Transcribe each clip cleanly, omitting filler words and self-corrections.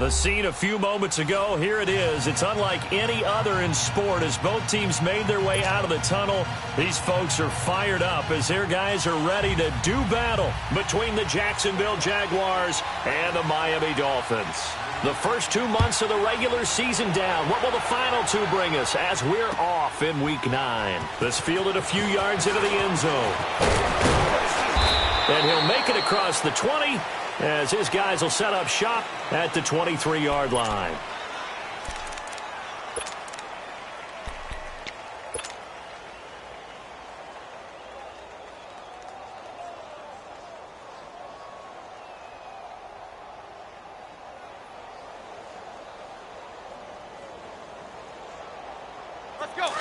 The scene a few moments ago, here it is. It's unlike any other in sport as both teams made their way out of the tunnel. These folks are fired up as their guys are ready to do battle between the Jacksonville Jaguars and the Miami Dolphins. The first 2 months of the regular season down. What will the final two bring us as we're off in Week 9? This fielded a few yards into the end zone. And he'll make it across the 20 as his guys will set up shop at the 23-yard line. Let's go.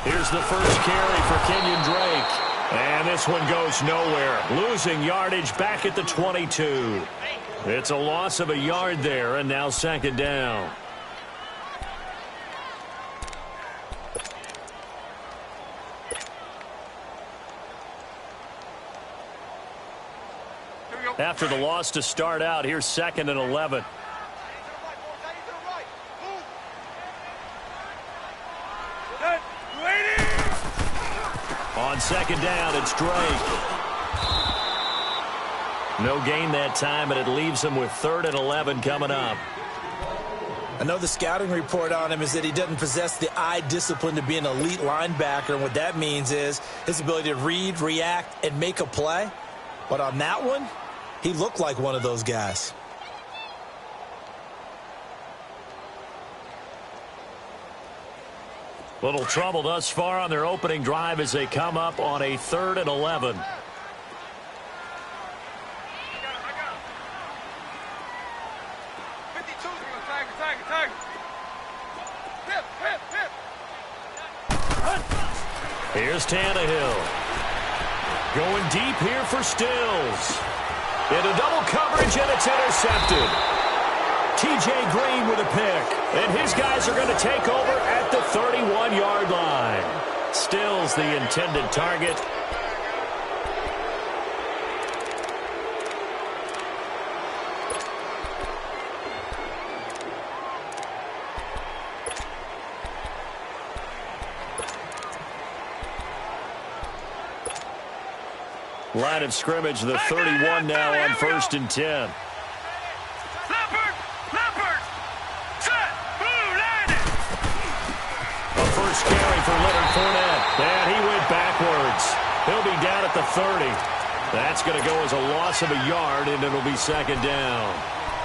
Here's the first carry for Kenyon Drake. And this one goes nowhere. Losing yardage back at the 22. It's a loss of a yard there, and now second down. After the loss to start out, here's 2nd and 11. On second down, it's Drake. No gain that time, and it leaves him with 3rd and 11 coming up. I know the scouting report on him is that he doesn't possess the eye discipline to be an elite linebacker, and what that means is his ability to read, react, and make a play. But on that one, he looked like one of those guys. Little trouble thus far on their opening drive as they come up on a 3rd and 11. Here's Tannehill. Going deep here for Stills. Into double coverage, and it's intercepted. T.J. Green with a pick. And his guys are going to take over at the 31-yard line. Stills the intended target. Line of scrimmage, the 31 now on 1st and 10. A first carry for Leonard Fournette. And he went backwards. He'll be down at the 30. That's going to go as a loss of a yard, and it'll be 2nd down.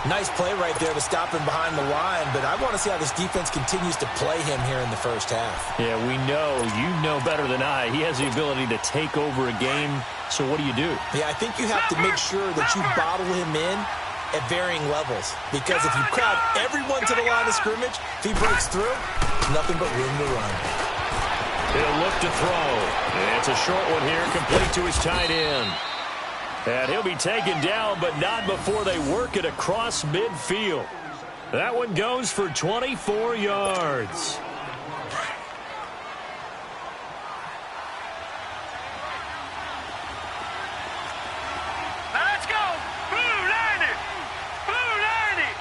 Nice play right there to stop him behind the line, but I want to see how this defense continues to play him here in the first half. Yeah, we know. You know better than I. He has the ability to take over a game, so what do you do? Yeah, I think you have to make sure that you bottle him in at varying levels, because if you crowd everyone to the line of scrimmage, if he breaks through, nothing but room to run. He'll look to throw. It's a short one here, complete to his tight end. And he'll be taken down, but not before they work it across midfield. That one goes for 24 yards. Let's go! Blue line it! Blue line it!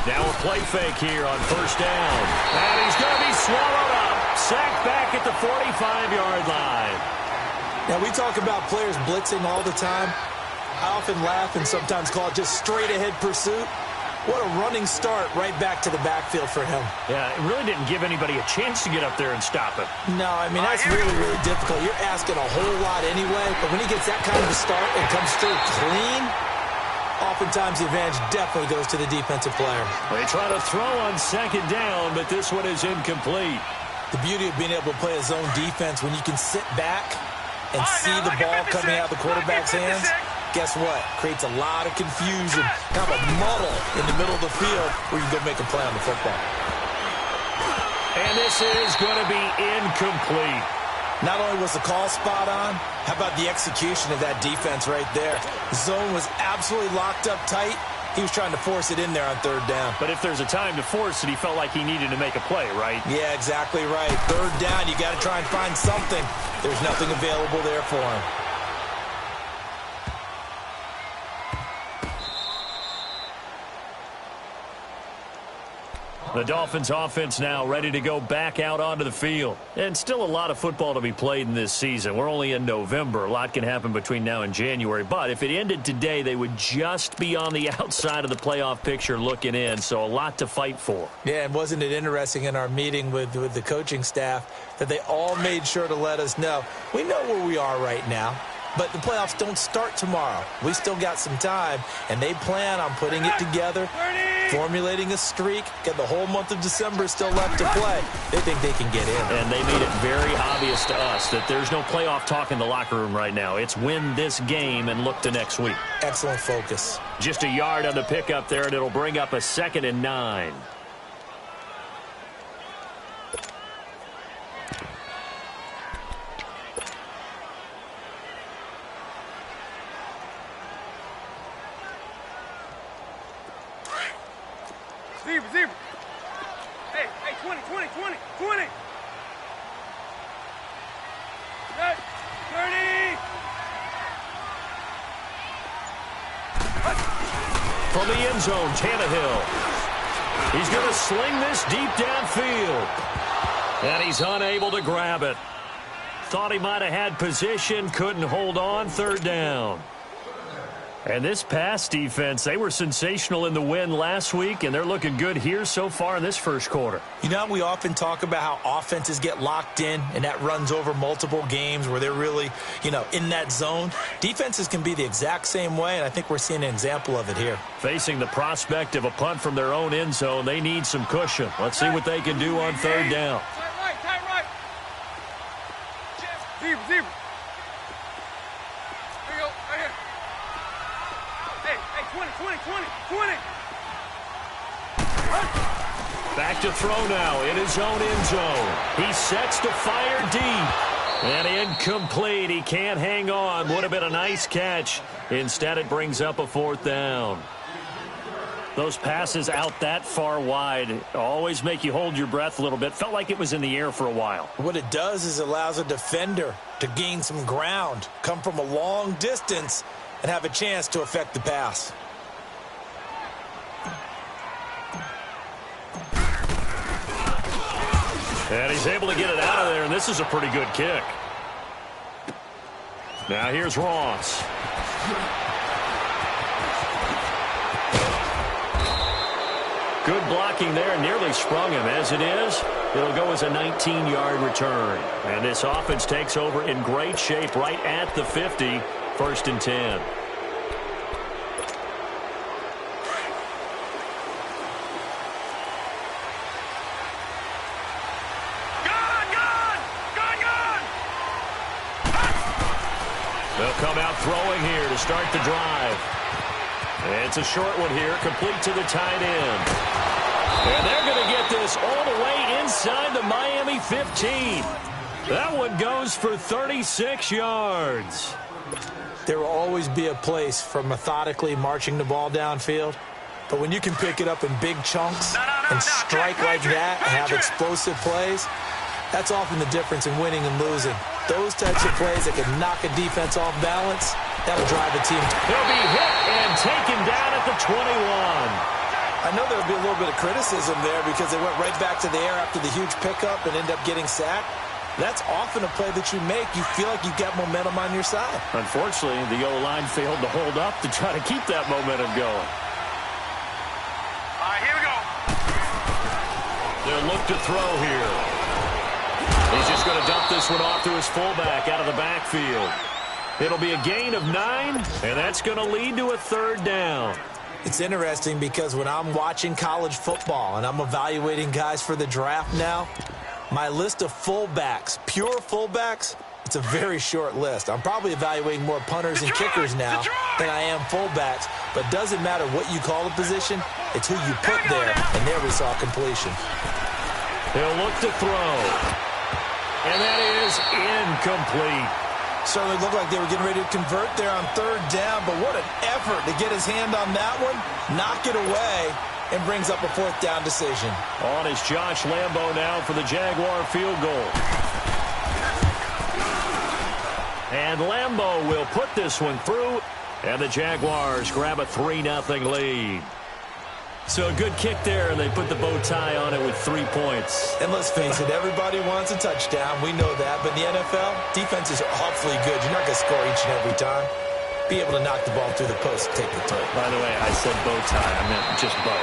Now a play fake here on 1st down. And he's going to be swallowed up. Sacked back at the 45-yard line. Now, we talk about players blitzing all the time. I often laugh and sometimes call it just straight-ahead pursuit. What a running start right back to the backfield for him. Yeah, it really didn't give anybody a chance to get up there and stop him. No, I mean, that's really, really difficult. You're asking a whole lot anyway, but when he gets that kind of a start and comes through clean, oftentimes the advantage definitely goes to the defensive player. They try to throw on 2nd down, but this one is incomplete. The beauty of being able to play a zone defense when you can sit back and see the ball coming out of the quarterback's hands, guess what? Creates a lot of confusion, kind of a muddle in the middle of the field where you can go make a play on the football. And this is going to be incomplete. Not only was the call spot on, how about the execution of that defense right there? The zone was absolutely locked up tight. He was trying to force it in there on third down. But if there's a time to force it, he felt like he needed to make a play, right? Yeah, exactly right. Third down, you got to try and find something. There's nothing available there for him. The Dolphins offense now ready to go back out onto the field. And still a lot of football to be played in this season. We're only in November. A lot can happen between now and January. But if it ended today, they would just be on the outside of the playoff picture looking in. So a lot to fight for. Yeah, and wasn't it interesting in our meeting with the coaching staff that they all made sure to let us know, we know where we are right now. But the playoffs don't start tomorrow. We still got some time, and they plan on putting it together, formulating a streak, got the whole month of December still left to play. They think they can get in. And they made it very obvious to us that there's no playoff talk in the locker room right now. It's win this game and look to next week. Excellent focus. Just a yard on the pickup there, and it'll bring up a 2nd and 9. Receiver. Hey, 20. 30. From the end zone, Tannehill. He's going to sling this deep downfield. And he's unable to grab it. Thought he might have had position, couldn't hold on, 3rd down. And this pass defense, they were sensational in the win last week, and they're looking good here so far in this first quarter. You know, we often talk about how offenses get locked in, and that runs over multiple games where they're really, in that zone. Defenses can be the exact same way, and I think we're seeing an example of it here. Facing the prospect of a punt from their own end zone, they need some cushion. Let's see what they can do on 3rd down. Tight right. Zebra. There you go, right here. Hey, 20. Back to throw now in his own end zone. He sets to fire deep. And incomplete. He can't hang on. Would have been a nice catch. Instead, it brings up a 4th down. Those passes out that far wide always make you hold your breath a little bit. Felt like it was in the air for a while. What it does is it allows a defender to gain some ground, come from a long distance, and have a chance to affect the pass. And he's able to get it out of there, and this is a pretty good kick. Now here's Ross. Good blocking there, nearly sprung him. As it is, it'll go as a 19-yard return. And this offense takes over in great shape right at the 50, 1st and 10. They'll come out throwing here to start the drive. It's a short one here, complete to the tight end. And they're going to get this all the way inside the Miami 15. That one goes for 36 yards. There will always be a place for methodically marching the ball downfield. But when you can pick it up in big chunks and strike like that and have explosive plays, that's often the difference in winning and losing. Those types of plays that can knock a defense off balance, that'll drive a team. He'll be hit and taken down at the 21. I know there'll be a little bit of criticism there because they went right back to the air after the huge pickup and end up getting sacked. That's often a play that you make. You feel like you've got momentum on your side. Unfortunately, the O-line failed to hold up to try to keep that momentum going. All right, here we go. They'll look to throw here. He's just going to dump this one off to his fullback out of the backfield. It'll be a gain of 9, and that's going to lead to a 3rd down. It's interesting because when I'm watching college football and I'm evaluating guys for the draft now, my list of fullbacks, pure fullbacks, it's a very short list. I'm probably evaluating more punters and kickers now than I am fullbacks, but it doesn't matter what you call the position, it's who you put there, and there we saw completion. He'll look to throw. And that is incomplete. Certainly looked like they were getting ready to convert there on third down, but what an effort to get his hand on that one, knock it away, and brings up a fourth down decision. On is Josh Lambo now for the Jaguar field goal. And Lambo will put this one through, and the Jaguars grab a 3-0 lead. So a good kick there, and they put the bow tie on it with 3 points. And let's face it, everybody wants a touchdown. We know that. But in the NFL, defenses are awfully good. You're not going to score each and every time. Be able to knock the ball through the post, take the turn. By the way, I said bow tie. I meant just bow.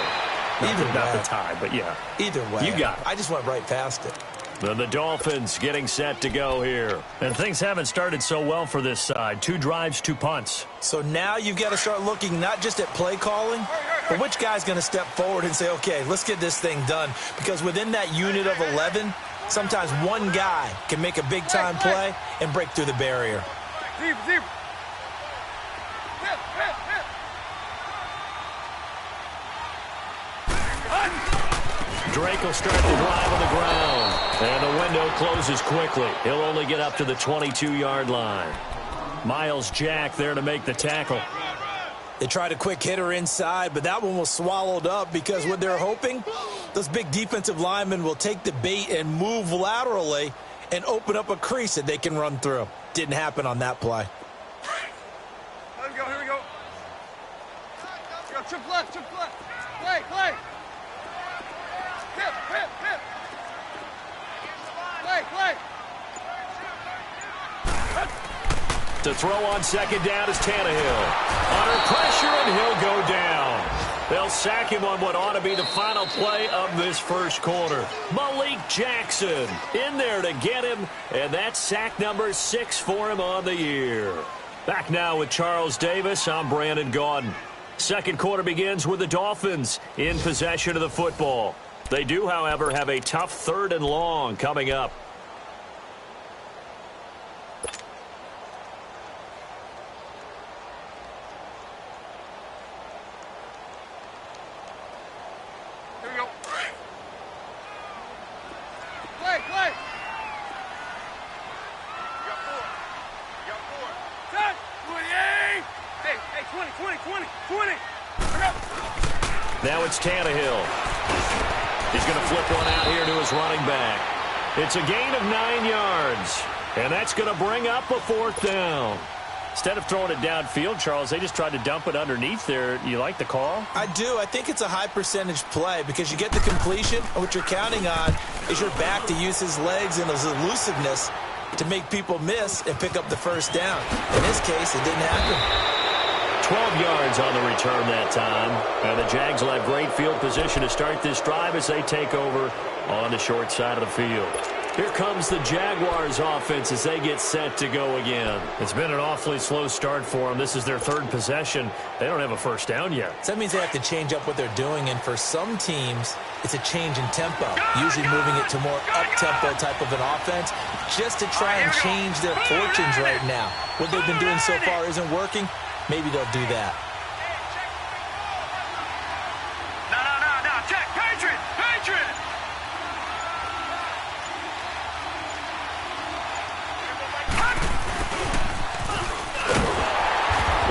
Not the tie, but yeah. Either way. You got it. I just went right past it. The Dolphins getting set to go here. And things haven't started so well for this side. 2 drives, 2 punts. So now you've got to start looking not just at play calling, but which guy's going to step forward and say, okay, let's get this thing done. Because within that unit of 11, sometimes one guy can make a big-time play and break through the barrier. Drake will start the drive on the ground. And the window closes quickly. He'll only get up to the 22-yard line. Miles Jack there to make the tackle. They tried a quick hitter inside, but that one was swallowed up because what they're hoping, those big defensive linemen will take the bait and move laterally and open up a crease that they can run through. Didn't happen on that play. Here we go, here we go. Here we go, trip left, play, play. Hip. Play. To throw on second down is Tannehill. Under pressure, and he'll go down. They'll sack him on what ought to be the final play of this first quarter. Malik Jackson in there to get him, and that's sack number 6 for him on the year. Back now with Charles Davis, I'm Brandon Gaudin. Second quarter begins with the Dolphins in possession of the football. They do, however, have a tough 3rd and long coming up. Here we go. Play. Got 4. Set. 28. Hey, 20. Now it's Tannehill. He's going to flip one out here to his running back. It's a gain of 9 yards, and that's going to bring up a 4th down. Instead of throwing it downfield, Charles, they just tried to dump it underneath there. You like the call? I do. I think it's a high percentage play because you get the completion, and what you're counting on is your back to use his legs and his elusiveness to make people miss and pick up the first down. In this case, it didn't happen. 12 yards on the return that time. And the Jags will have great field position to start this drive as they take over on the short side of the field. Here comes the Jaguars offense as they get set to go again. It's been an awfully slow start for them. This is their 3rd possession. They don't have a first down yet. So that means they have to change up what they're doing, and for some teams, it's a change in tempo, usually moving it to more up-tempo type of an offense just to try and change their fortunes right now. What they've been doing so far isn't working. Maybe they'll do that. No. Check. Patriot.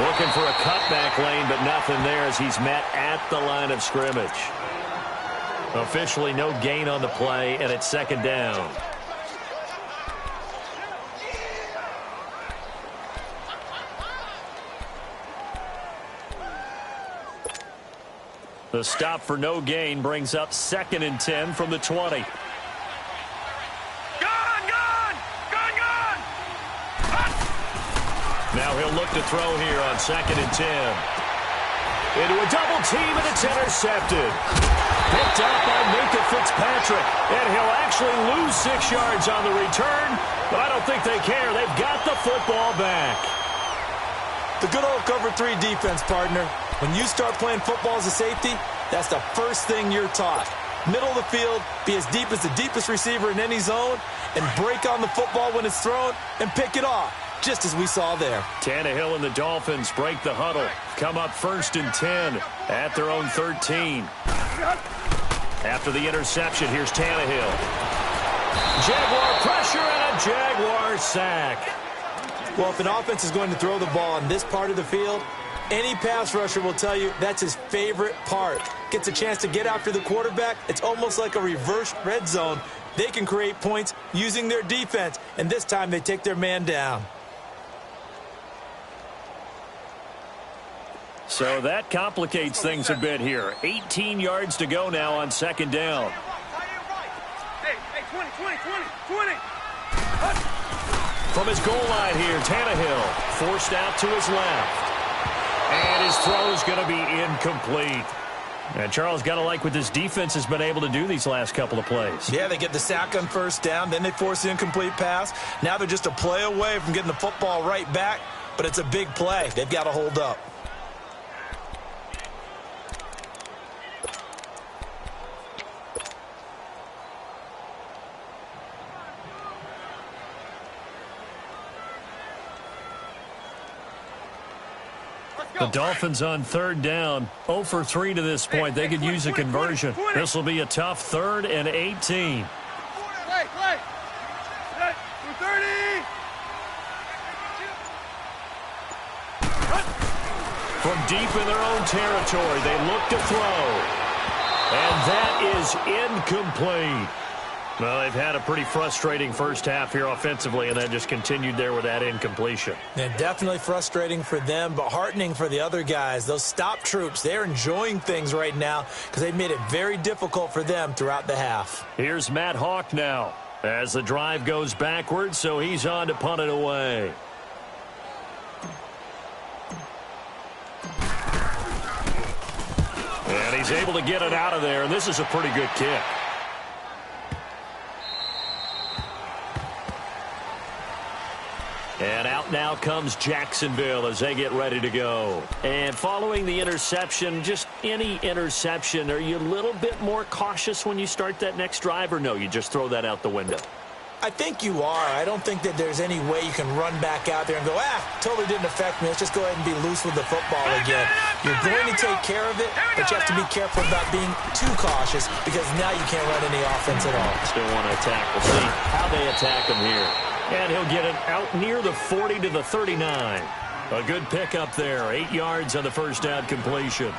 Looking for a cutback lane, but nothing there as he's met at the line of scrimmage. Officially no gain on the play, and it's 2nd down. The stop for no gain brings up 2nd and 10 from the 20. Now he'll look to throw here on 2nd and 10. Into a double team, and it's intercepted. Picked up by Minka Fitzpatrick. And he'll actually lose 6 yards on the return, but I don't think they care. They've got the football back. The good old cover 3 defense, partner. When you start playing football as a safety, that's the first thing you're taught. Middle of the field, be as deep as the deepest receiver in any zone, and break on the football when it's thrown and pick it off, just as we saw there. Tannehill and the Dolphins break the huddle. Come up 1st and 10 at their own 13. After the interception, here's Tannehill. Jaguar pressure and a Jaguar sack. Well, if an offense is going to throw the ball in this part of the field, any pass rusher will tell you that's his favorite part. Gets a chance to get after the quarterback. It's almost like a reverse red zone. They can create points using their defense, and this time they take their man down. So that complicates things a bit here. 18 yards to go now on second down. Hey, 20. From his goal line here, Tannehill forced out to his left. And his throw is going to be incomplete. And Charles, got to like what this defense has been able to do these last couple of plays. Yeah, they get the sack on first down, then they force the incomplete pass. Now they're just a play away from getting the football right back, but it's a big play. They've got to hold up. The Dolphins on third down, 0 for 3 to this point. They could use a conversion. This will be a tough 3rd and 18. Play. 230. From deep in their own territory, they look to throw. And that is incomplete. Well, they've had a pretty frustrating first half here offensively, and then just continued there with that incompletion. Yeah, definitely frustrating for them, but heartening for the other guys. Those stop troops, they're enjoying things right now because they've made it very difficult for them throughout the half. Here's Matt Hawk now as the drive goes backwards, so he's on to punt it away. And he's able to get it out of there, and this is a pretty good kick. And out now comes Jacksonville as they get ready to go. And following the interception, just any interception, are you a little bit more cautious when you start that next drive, or no, you just throw that out the window? I think you are. I don't think that there's any way you can run back out there and go, totally didn't affect me. Let's just go ahead and be loose with the football again. You're going to take care of it, but you have to be careful about being too cautious because now you can't run any offense at all. Still want to attack. We'll see how they attack him here. And he'll get it out near the 40 to the 39. A good pickup there. 8 yards on the first down completion.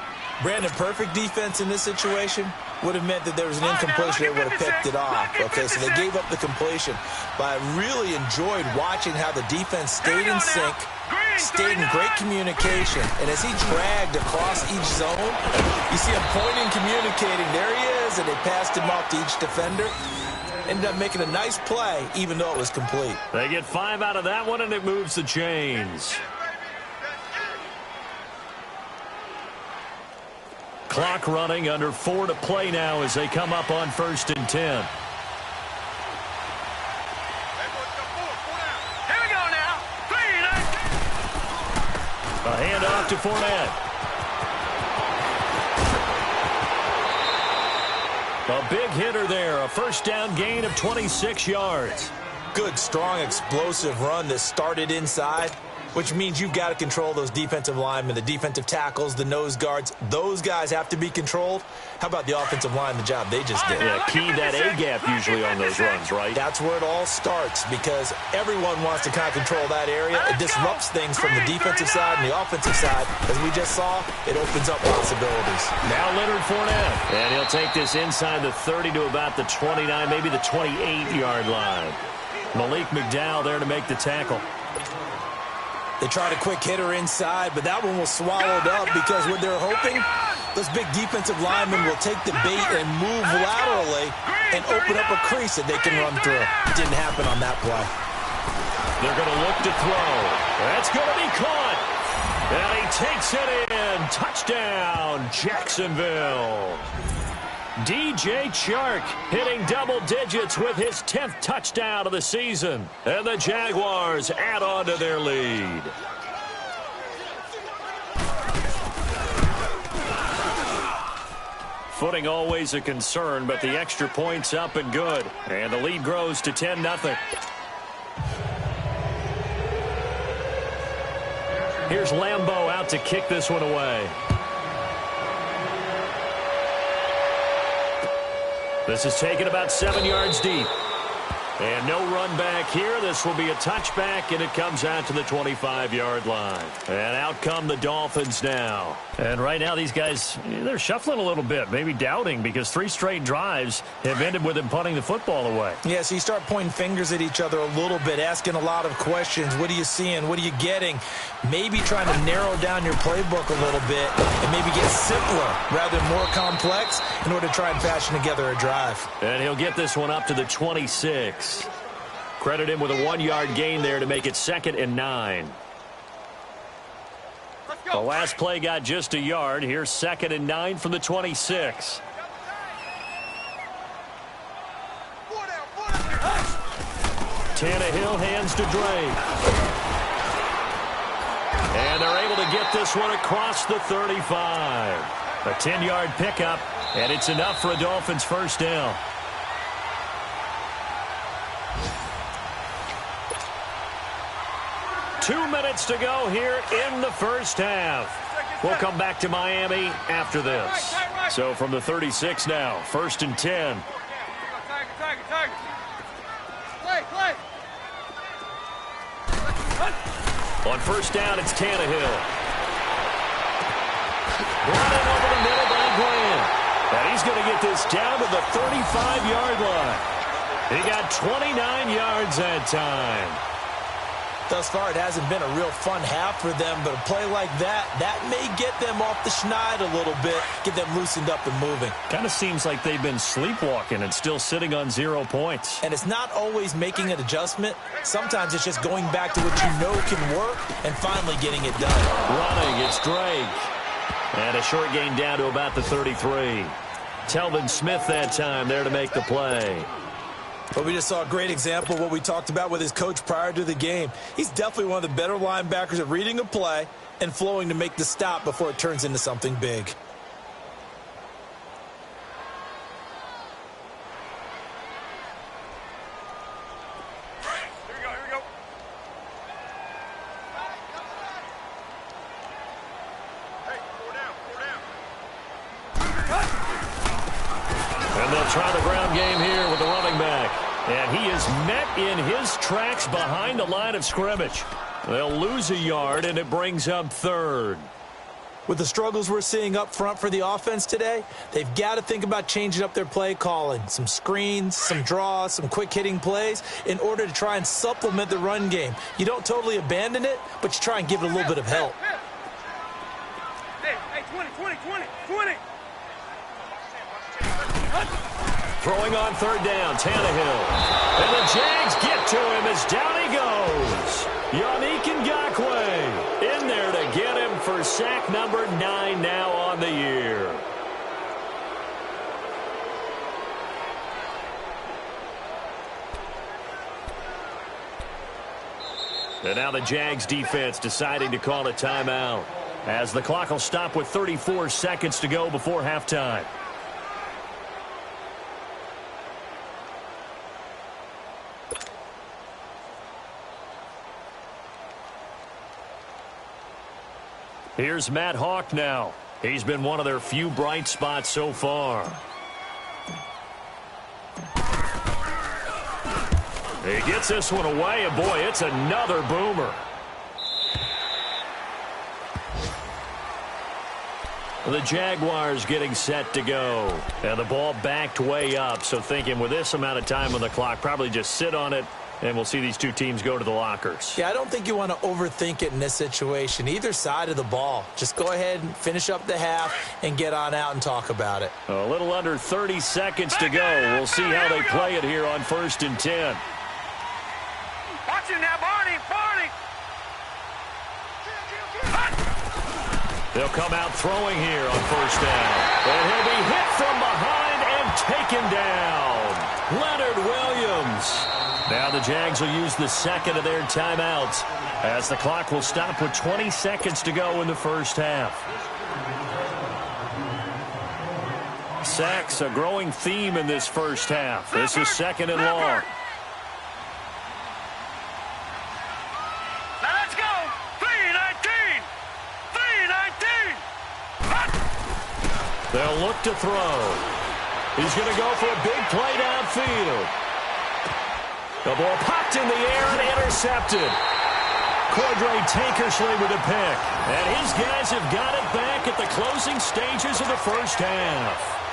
Brandon, perfect defense in this situation would have meant that there was an incompletion. They would have picked it off. Okay, so they gave up the completion. But I really enjoyed watching how the defense stayed in sync, stayed in great communication. And as he dragged across each zone, you see him pointing, communicating. There he is, and they passed him off to each defender. Ended up making a nice play, even though it was complete. They get 5 out of that one, and it moves the chains. Clock running, under 4 to play now as they come up on 1st and 10. Here we go now. A handoff to Fournette. A big hitter there, a first down gain of 26 yards. Good, strong, explosive run that started inside, which means you've got to control those defensive linemen, the defensive tackles, the nose guards. Those guys have to be controlled. How about the offensive line, the job they just did? Yeah, key that A-gap usually on those runs, right? That's where it all starts because everyone wants to kind of control that area. It disrupts things from the defensive side and the offensive side. As we just saw, it opens up possibilities. Now Leonard Fournette. And he'll take this inside the 30 to about the 29, maybe the 28-yard line. Malik McDowell there to make the tackle. They tried a quick hitter inside, but that one was swallowed up because what they're hoping, those big defensive linemen will take the bait and move laterally and open up a crease that they can run through. Didn't happen on that play. They're going to look to throw. That's going to be caught. And he takes it in. Touchdown, Jacksonville. DJ Chark hitting double digits with his 10th touchdown of the season. And the Jaguars add on to their lead. Footing always a concern, but the extra point's up and good. And the lead grows to 10-0. Here's Lambeau out to kick this one away. This is taken about 7 yards deep. And no run back here. This will be a touchback, and it comes out to the 25-yard line. And out come the Dolphins now. And right now these guys, they're shuffling a little bit, maybe doubting, because 3 straight drives have ended with them punting the football away. Yeah, so you start pointing fingers at each other a little bit, asking a lot of questions. What are you seeing? What are you getting? Maybe trying to narrow down your playbook a little bit and maybe get simpler rather than more complex in order to try and fashion together a drive. And he'll get this one up to the 26. Credit him with a 1-yard gain there to make it 2nd and 9. The last play got just a yard. Here's 2nd and 9 from the 26. Tannehill hands to Drake. And they're able to get this one across the 35. A 10-yard pickup, and it's enough for a Dolphins first down. Two minutes to go here in the first half. We'll come back to Miami after this. So from the 36 now, 1st and 10. On first down, it's Tannehill. Running over the middle by Graham. And he's going to get this down to the 35-yard line. He got 29 yards that time. Thus far, it hasn't been a real fun half for them, but a play like that may get them off the schneid a little bit, get them loosened up and moving. Kind of seems like they've been sleepwalking and still sitting on 0 points. And it's not always making an adjustment. Sometimes it's just going back to what you know can work and finally getting it done. Running, it's Drake. And a short gain down to about the 33. Telvin Smith that time there to make the play. But we just saw a great example of what we talked about with his coach prior to the game. He's definitely one of the better linebackers at reading a play and flowing to make the stop before it turns into something big. Here we go. Hey, 4 down. And they'll try the ground game here with the running back. And he is met in his tracks behind the line of scrimmage. They'll lose a yard, and it brings up 3rd. With the struggles we're seeing up front for the offense today, they've got to think about changing up their play calling. Some screens, some draws, some quick-hitting plays in order to try and supplement the run game. You don't totally abandon it, but you try and give it a little bit of help. Hey, 20. Throwing on 3rd down, Tannehill. And the Jags get to him as down he goes. Yannick Ngakoue in there to get him for sack number 9 now on the year. And now the Jags defense deciding to call a timeout as the clock will stop with 34 seconds to go before halftime. Here's Matt Hawk now. He's been one of their few bright spots so far. He gets this one away, and boy, it's another boomer. The Jaguars getting set to go. And the ball backed way up, so thinking with this amount of time on the clock, probably just sit on it, and we'll see these two teams go to the lockers. Yeah, I don't think you want to overthink it in this situation. Either side of the ball. Just go ahead and finish up the half and get on out and talk about it. A little under 30 seconds to go. We'll see how they play it here on 1st and 10. Watch him now, Barney. They'll come out throwing here on 1st down. And he'll be hit from behind and taken down. Leonard Williams. Now the Jags will use the second of their timeouts as the clock will stop with 20 seconds to go in the first half. Sacks, a growing theme in this first half. This is 2nd and long. Now let's go. 3-19. They'll look to throw. He's going to go for a big play downfield. The ball popped in the air and intercepted. Cordray Tankersley with a pick. And his guys have got it back at the closing stages of the first half.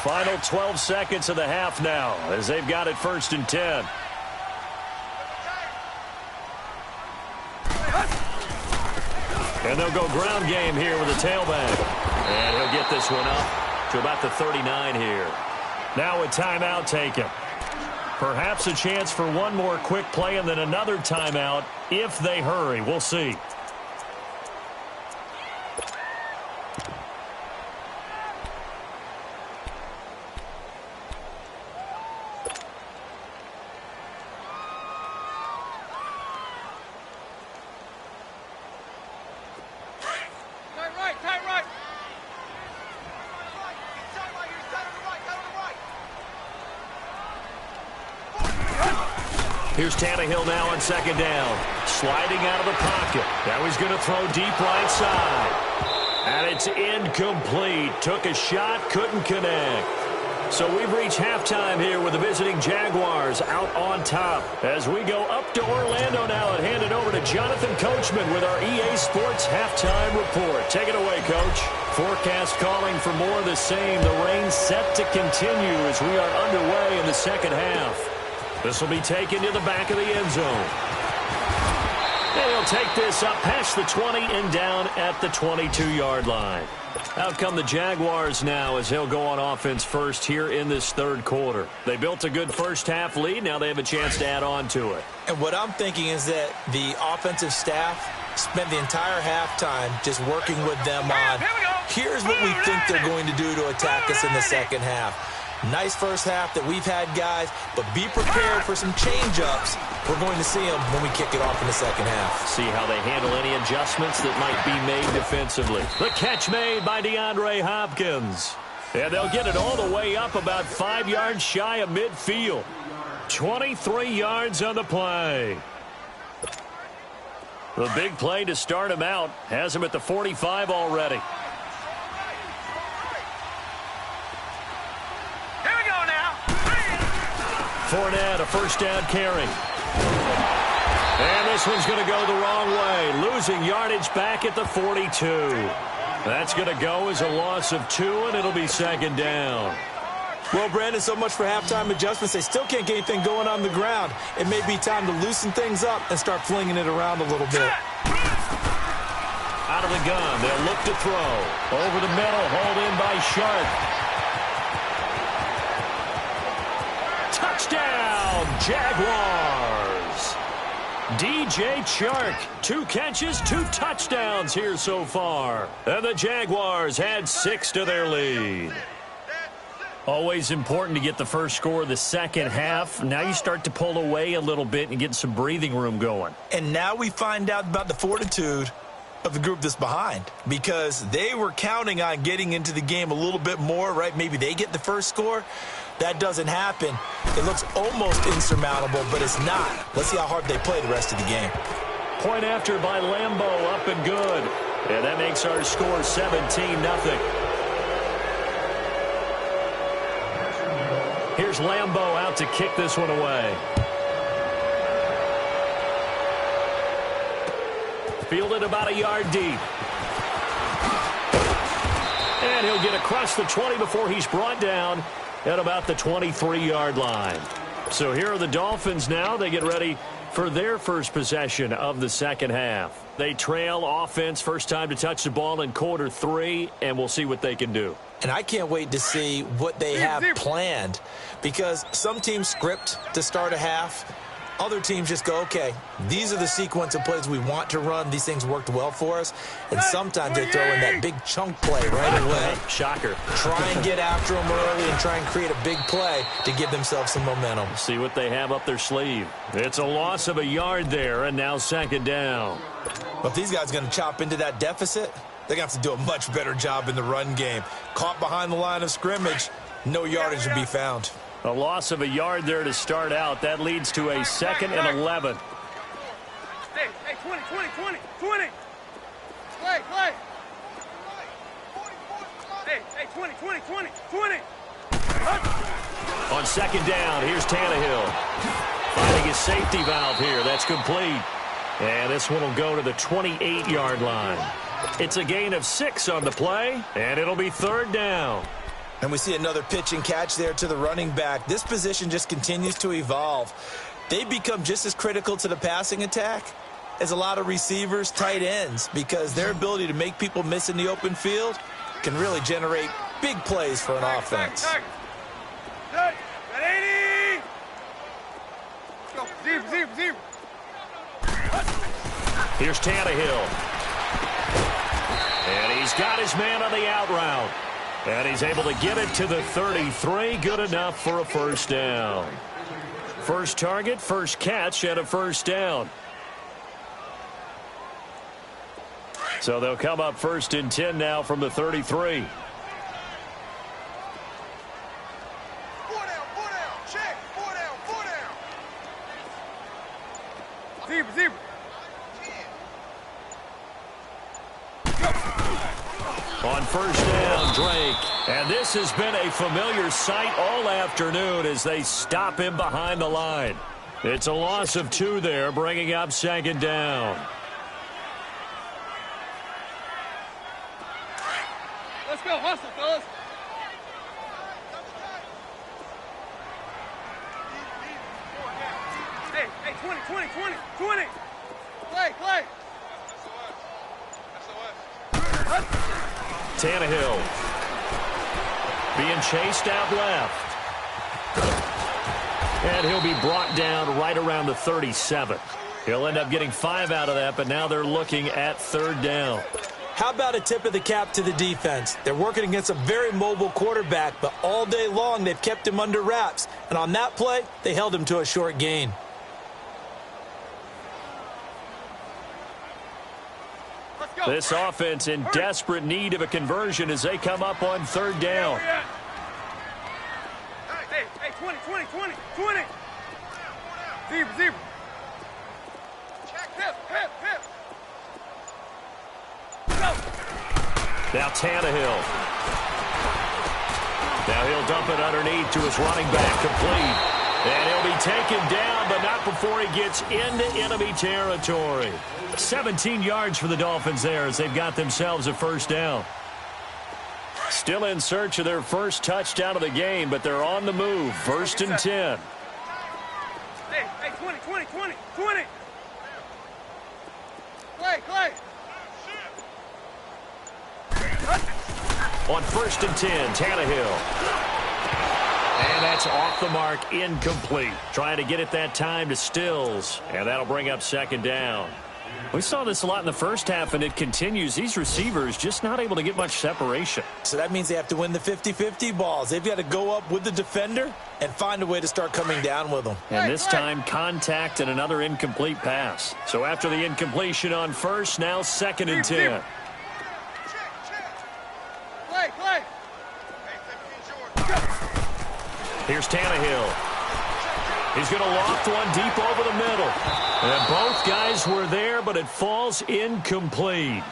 Final 12 seconds of the half now as they've got it 1st and 10. And they'll go ground game here with a tailback. And he'll get this one up to about the 39 here. Now a timeout taken. Perhaps a chance for one more quick play and then another timeout if they hurry. We'll see. Here's Tannehill now on 2nd down. Sliding out of the pocket. Now he's going to throw deep right side. And it's incomplete. Took a shot, couldn't connect. So we've reached halftime here with the visiting Jaguars out on top. As we go up to Orlando now and hand it over to Jonathan Coachman with our EA Sports Halftime Report. Take it away, Coach. Forecast calling for more of the same. The rain set to continue as we are underway in the second half. This will be taken to the back of the end zone. And he'll take this up past the 20 and down at the 22-yard line. Out come the Jaguars now as he'll go on offense first here in this third quarter. They built a good first half lead. Now they have a chance to add on to it. And what I'm thinking is that the offensive staff spent the entire halftime just working with them on, here's what we think they're going to do to attack us in the second half. Nice first half that we've had, guys, but be prepared for some change-ups. We're going to see them when we kick it off in the second half. See how they handle any adjustments that might be made defensively. The catch made by DeAndre Hopkins. And they'll get it all the way up about 5 yards shy of midfield. 23 yards on the play. The big play to start him out has him at the 45 already. Fournette, a first down carry. And this one's going to go the wrong way. Losing yardage back at the 42. That's going to go as a loss of 2, and it'll be 2nd down. Well, Brandon, so much for halftime adjustments. They still can't get anything going on the ground. It may be time to loosen things up and start flinging it around a little bit. Out of the gun, they'll look to throw. Over the middle, hauled in by Sharp. Touchdown, Jaguars. DJ Chark, 2 catches, 2 touchdowns here so far. And the Jaguars had 6 to their lead. Always important to get the first score of the second half. Now you start to pull away a little bit and get some breathing room going. And now we find out about the fortitude of the group that's behind, because they were counting on getting into the game a little bit more, right? Maybe they get the first score. That doesn't happen. It looks almost insurmountable, but it's not. Let's see how hard they play the rest of the game. Point after by Lambeau, up and good. And that makes our score 17-0. Here's Lambeau out to kick this one away. Fielded about a yard deep. And he'll get across the 20 before he's brought down at about the 23-yard line. So here are the Dolphins now. They get ready for their first possession of the second half. They trail offense, first time to touch the ball in quarter 3, and we'll see what they can do. And I can't wait to see what they have planned, because some teams script to start a half. Other teams just go, okay, these are the sequence of plays we want to run. These things worked well for us. And sometimes they throw in that big chunk play right away. Shocker. Try and get after them early and try and create a big play to give themselves some momentum. See what they have up their sleeve. It's a loss of a yard there, and now 2nd down. But if these guys are going to chop into that deficit, they're going to have to do a much better job in the run game. Caught behind the line of scrimmage, no yardage to be found. A loss of a yard there to start out. That leads to a 2nd and 11. Hey, 20. Play. Hey, 20. On 2nd down, here's Tannehill. Finding his safety valve here. That's complete. And this one will go to the 28-yard line. It's a gain of 6 on the play, and it'll be 3rd down. And we see another pitch and catch there to the running back. This position just continues to evolve. They become just as critical to the passing attack as a lot of receivers, tight ends, because their ability to make people miss in the open field can really generate big plays for an offense. Got 80. Go, zero. Here's Tannehill. And he's got his man on the out route. And he's able to get it to the 33. Good enough for a 1st down. First target, first catch, and a 1st down. So they'll come up 1st and 10 now from the 33. Four down. Check. Four down. Zero. On 1st down, Drake. And this has been a familiar sight all afternoon as they stop him behind the line. It's a loss of 2 there, bringing up 2nd down. Let's go, hustle, fellas. Hey, 20. Play. Tannehill being chased out left. And he'll be brought down right around the 37. He'll end up getting 5 out of that, but now they're looking at 3rd down. How about a tip of the cap to the defense? They're working against a very mobile quarterback, but all day long they've kept him under wraps. And on that play, they held him to a short gain. This offense in desperate need of a conversion as they come up on 3rd down. Hey, 20. Zero. Check, hip. Go. Now Tannehill. Now he'll dump it underneath to his running back, complete. And he'll be taken down, but not before he gets into enemy territory. 17 yards for the Dolphins there as they've got themselves a 1st down. Still in search of their first touchdown of the game, but they're on the move. 1st and 10. Hey, 20. Play. On 1st and 10, Tannehill. And that's off the mark, incomplete. Trying to get it that time to Stills, and that'll bring up 2nd down. We saw this a lot in the first half, and it continues. These receivers just not able to get much separation. So that means they have to win the 50-50 balls. They've got to go up with the defender and find a way to start coming down with them. And this time, contact and another incomplete pass. So after the incompletion on 1st, now 2nd and 10. Play. Here's Tannehill. He's going to loft one deep over the middle. And both guys were there, but it falls incomplete.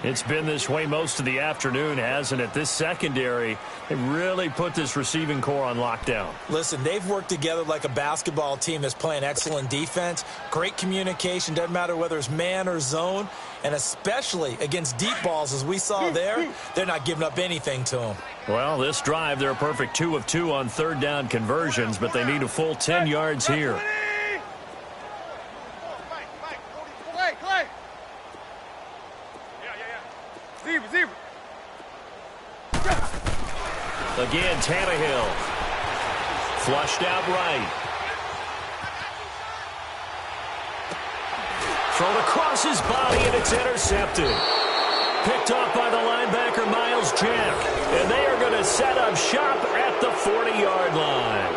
It's been this way most of the afternoon, hasn't it? This secondary, they really put this receiving core on lockdown. Listen, they've worked together like a basketball team that's playing excellent defense. Great communication, doesn't matter whether it's man or zone. And especially against deep balls, as we saw there, they're not giving up anything to them. Well, this drive, they're a perfect 2 of 2 on 3rd down conversions, but they need a full 10 yards here. Play. Zero. Again, Tannehill. Flushed out right. Thrown across his body, and it's intercepted. Picked off by the linebacker, Miles Jack. And they are going to set up shop at the 40-yard line.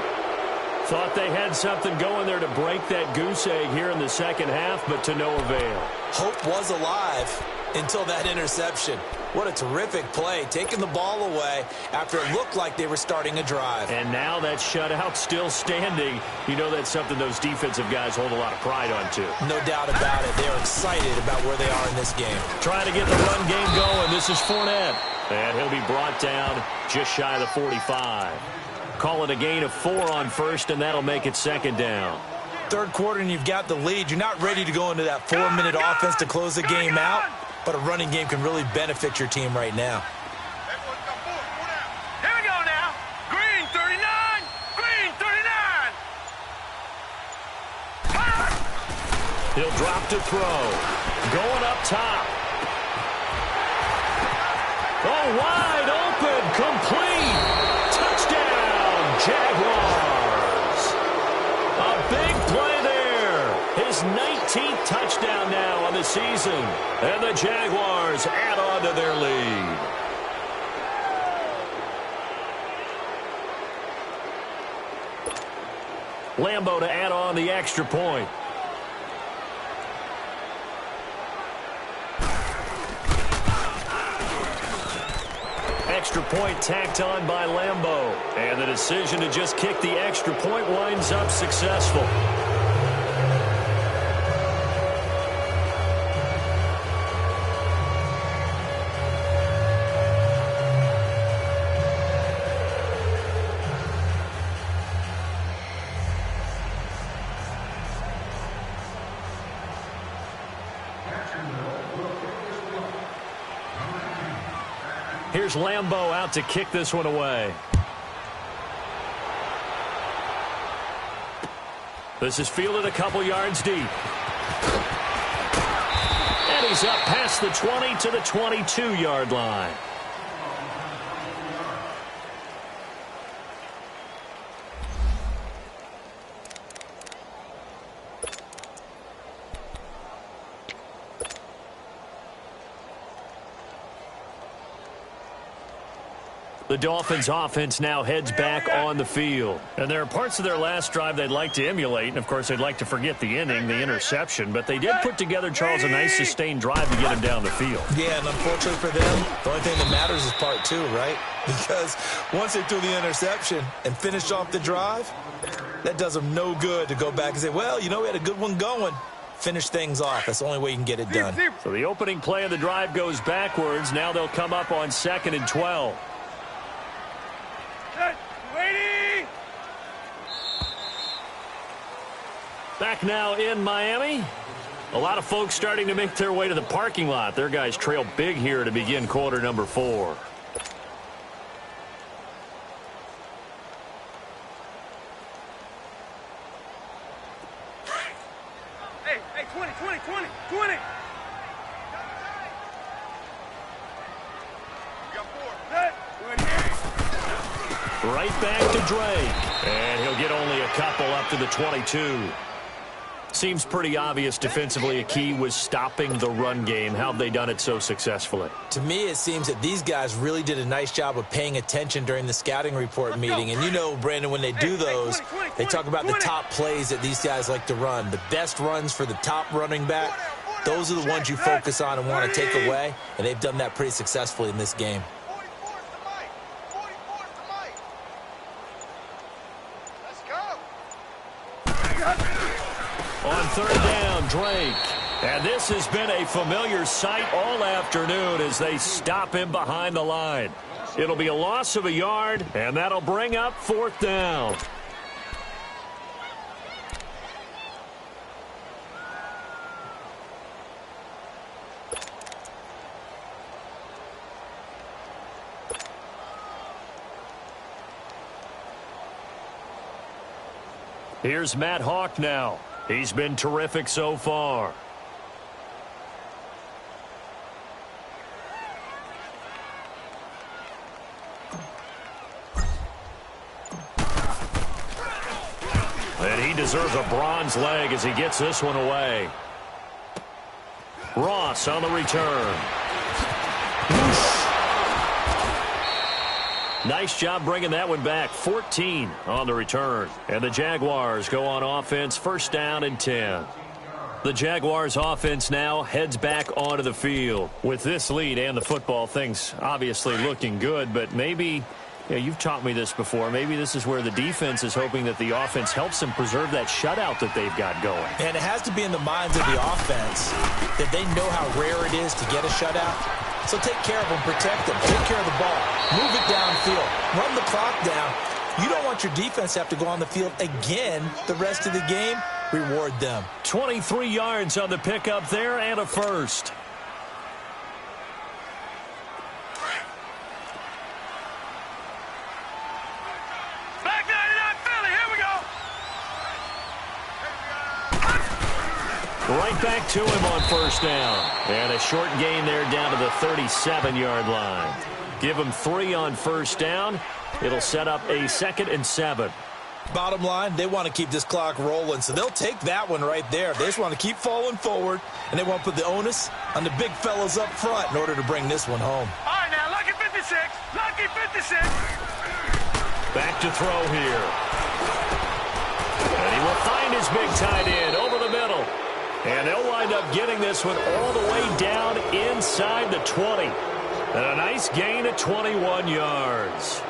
Thought they had something going there to break that goose egg here in the second half, but to no avail. Hope was alive until that interception. What a terrific play, taking the ball away after it looked like they were starting a drive. And now that shutout still standing. You know that's something those defensive guys hold a lot of pride on, too. No doubt about it. They're excited about where they are in this game. Trying to get the run game going. This is Fournette. And he'll be brought down just shy of the 45. Call it a gain of 4 on first, and that'll make it second down. Third quarter, and you've got the lead. You're not ready to go into that 4-minute offense to close the game out, but a running game can really benefit your team right now. Here we go now. Green 39. Green 39. He'll drop to throw. Going up top. Oh, wide open. Complete. Touchdown, Jaguars. A big play there. His 19th touchdown now on the season. And the Jaguars add on to their lead. Lambeau to add on the extra point. Extra point tacked on by Lambeau. And the decision to just kick the extra point winds up successful. Here's Lambeau out to kick this one away. This is fielded a couple yards deep. And he's up past the 20 to the 22-yard line. The Dolphins' offense now heads back on the field. And there are parts of their last drive they'd like to emulate. And, of course, they'd like to forget the inning, the interception. But they did put together, Charles, a nice sustained drive to get him down the field. Yeah, and unfortunately for them, the only thing that matters is part 2, right? Because once they threw the interception and finished off the drive, that does them no good to go back and say, well, you know, we had a good one going. Finish things off. That's the only way you can get it done. So the opening play of the drive goes backwards. Now they'll come up on 2nd and 12. Back now in Miami. A lot of folks starting to make their way to the parking lot. Their guys trail big here to begin quarter number 4. Hey, 20. Right back to Drake. And he'll get only a couple up to the 22. Seems pretty obvious defensively a key was stopping the run game. How have they done it so successfully? To me, it seems that these guys really did a nice job of paying attention during the scouting report meeting. And you know, Brandon, when they do those, they talk about the top plays that these guys like to run. The best runs for the top running back, those are the ones you focus on and want to take away. And they've done that pretty successfully in this game. On 3rd down, Drake. And this has been a familiar sight all afternoon as they stop him behind the line. It'll be a loss of a yard, and that'll bring up 4th down. Here's Matt Hawk now. He's been terrific so far. And he deserves a bronze leg as he gets this one away. Ross on the return. Nice job bringing that one back. 14 on the return. And the Jaguars go on offense, 1st down and 10. The Jaguars offense now heads back onto the field. With this lead and the football, things obviously looking good, but maybe, you've taught me this before, maybe this is where the defense is hoping that the offense helps them preserve that shutout that they've got going. And it has to be in the minds of the offense that they know how rare it is to get a shutout. So take care of them, protect them, take care of the ball, move it downfield, run the clock down. You don't want your defense to have to go on the field again the rest of the game. Reward them. 23 yards on the pickup there and a first. Back 99 Philly, here we go. Right back to him on first down. And a short gain there down to the 37-yard line. Give him 3 on first down. It'll set up a 2nd and 7. Bottom line, they want to keep this clock rolling, so they'll take that one right there. They just want to keep falling forward, and they want to put the onus on the big fellas up front in order to bring this one home. All right, now, lucky 56. Lucky 56. Back to throw here. And he will find his big tight end over the middle. And they'll wind up getting this one all the way down inside the 20. And a nice gain of 21 yards.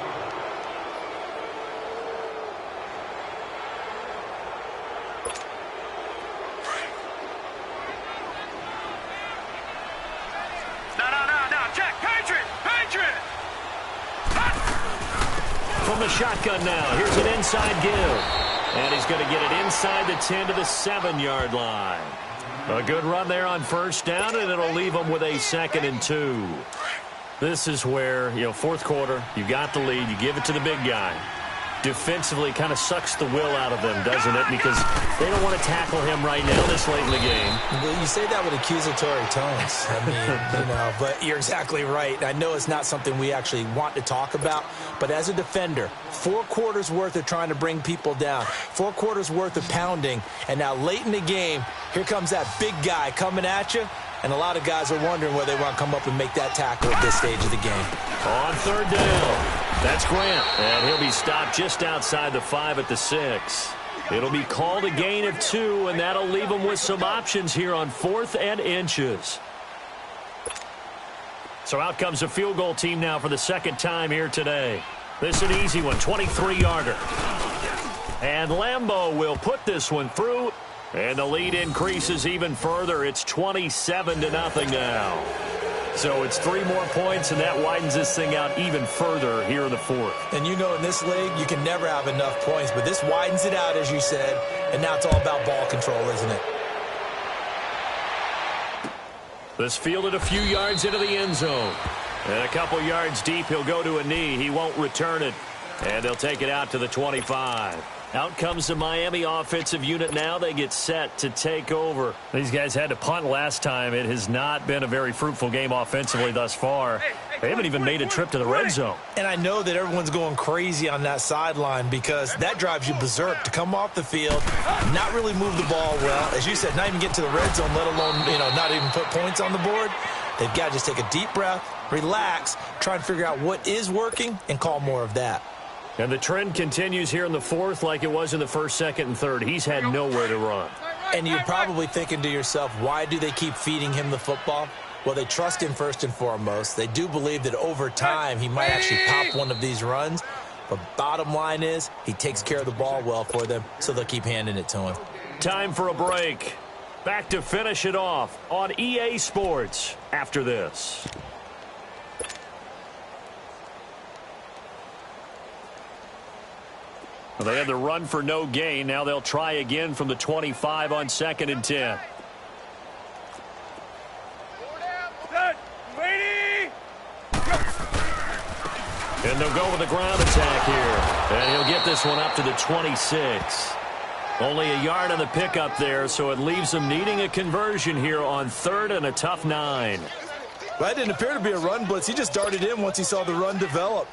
From the shotgun now. Here's an inside give. And he's going to get it inside the 10 to the 7-yard line. A good run there on first down, and it'll leave them with a 2nd and 2. This is where, fourth quarter, you got the lead, you give it to the big guy. Defensively kind of sucks the will out of them, doesn't it? Because they don't want to tackle him right now this late in the game. Well, you say that with accusatory tones. I mean, but you're exactly right. I know it's not something we actually want to talk about, but as a defender, 4 quarters worth of trying to bring people down, 4 quarters worth of pounding, and now late in the game, here comes that big guy coming at you, and a lot of guys are wondering whether they want to come up and make that tackle at this stage of the game. On third down. That's Grant, and he'll be stopped just outside the 5 at the 6. It'll be called a gain of 2, and that'll leave them with some options here on 4th and inches. So out comes a field goal team now for the 2nd time here today. This is an easy one, 23-yarder. And Lambeau will put this one through, and the lead increases even further. It's 27-0 now. So it's 3 more points, and that widens this thing out even further here in the 4th. And in this league, you can never have enough points, but this widens it out, as you said, and now it's all about ball control, isn't it? This fielded a few yards into the end zone. And a couple yards deep, he'll go to a knee. He won't return it. And they'll take it out to the 25. Out comes the Miami offensive unit now. They get set to take over. These guys had to punt last time. It has not been a very fruitful game offensively thus far. They haven't even made a trip to the red zone. And I know that everyone's going crazy on that sideline because that drives you berserk to come off the field, not really move the ball well. As you said, not even get to the red zone, let alone, not even put points on the board. They've got to just take a deep breath, relax, try and figure out what is working, and call more of that. And the trend continues here in the 4th like it was in the 1st, 2nd, and 3rd. He's had nowhere to run. And you're probably thinking to yourself, why do they keep feeding him the football? Well, they trust him first and foremost. They do believe that over time he might actually pop one of these runs. But bottom line is he takes care of the ball well for them, so they'll keep handing it to him. Time for a break. Back to finish it off on EA Sports after this. Well, they had the run for no gain. Now they'll try again from the 25 on 2nd and 10. And they'll go with a ground attack here. And he'll get this one up to the 26. Only a yard on the pickup there, so it leaves them needing a conversion here on 3rd and a tough 9. Well, that didn't appear to be a run blitz. He just darted in once he saw the run develop.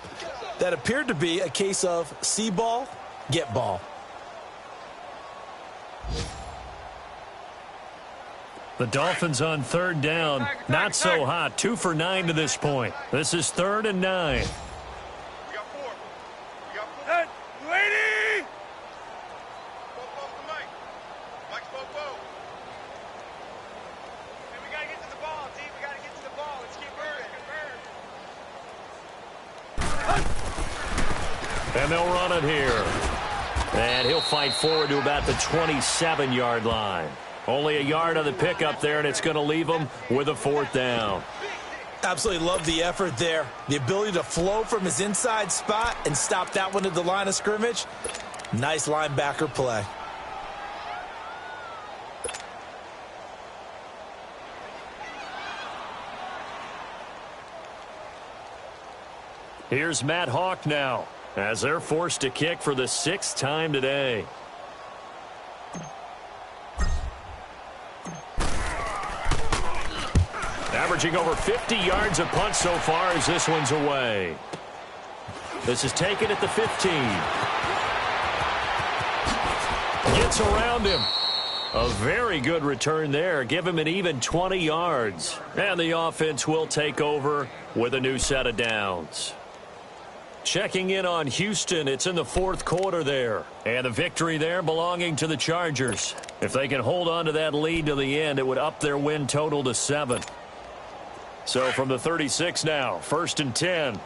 That appeared to be a case of see ball, get ball. The Dolphins on 3rd down. Not so hot. 2 for 9 to this point. This is 3rd and 9. We got 4. We got 4. Hey, lady! And they'll run it here. And he'll fight forward to about the 27-yard line. Only a yard on the pickup there, and it's going to leave him with a 4th down. Absolutely love the effort there. The ability to flow from his inside spot and stop that one at the line of scrimmage. Nice linebacker play. Here's Matt Hawk now, as they're forced to kick for the 6th time today. Averaging over 50 yards a punt so far as this one's away. This is taken at the 15. Gets around him. A very good return there. Give him an even 20 yards. And the offense will take over with a new set of downs. Checking in on Houston, it's in the 4th quarter there. And a victory there belonging to the Chargers. If they can hold on to that lead to the end, it would up their win total to 7. So from the 36 now, 1st and 10.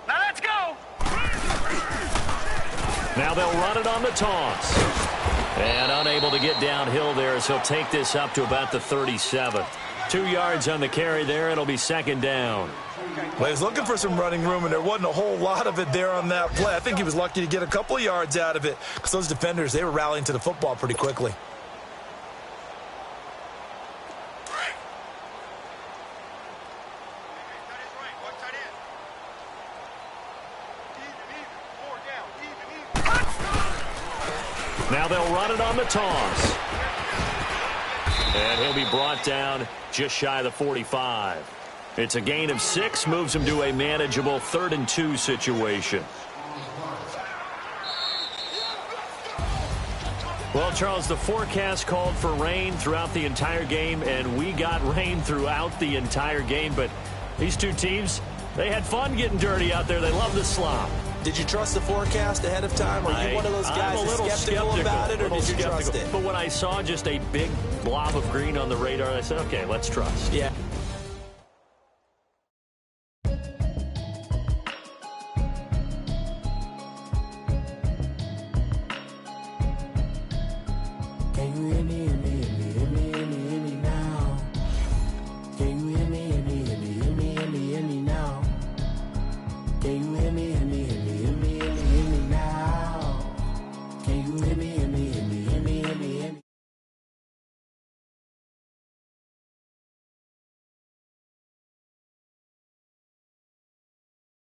Now let's go. Now they'll run it on the toss. And unable to get downhill there as he'll take this up to about the 37. 2 yards on the carry there. It'll be 2nd down. Well, he was looking for some running room, and there wasn't a whole lot of it there on that play. I think he was lucky to get a couple of yards out of it because those defenders, they were rallying to the football pretty quickly. Now they'll run it on the toss. And he'll be brought down just shy of the 45. It's a gain of 6, moves him to a manageable 3rd and 2 situation. Well, Charles, the forecast called for rain throughout the entire game, and we got rain throughout the entire game. But these two teams, they had fun getting dirty out there. They love the slop. Did you trust the forecast ahead of time? Are you one of those guys that's skeptical about it, or did you trust it? But when I saw just a big blob of green on the radar, I said, okay, let's trust. Yeah. Can you hear me?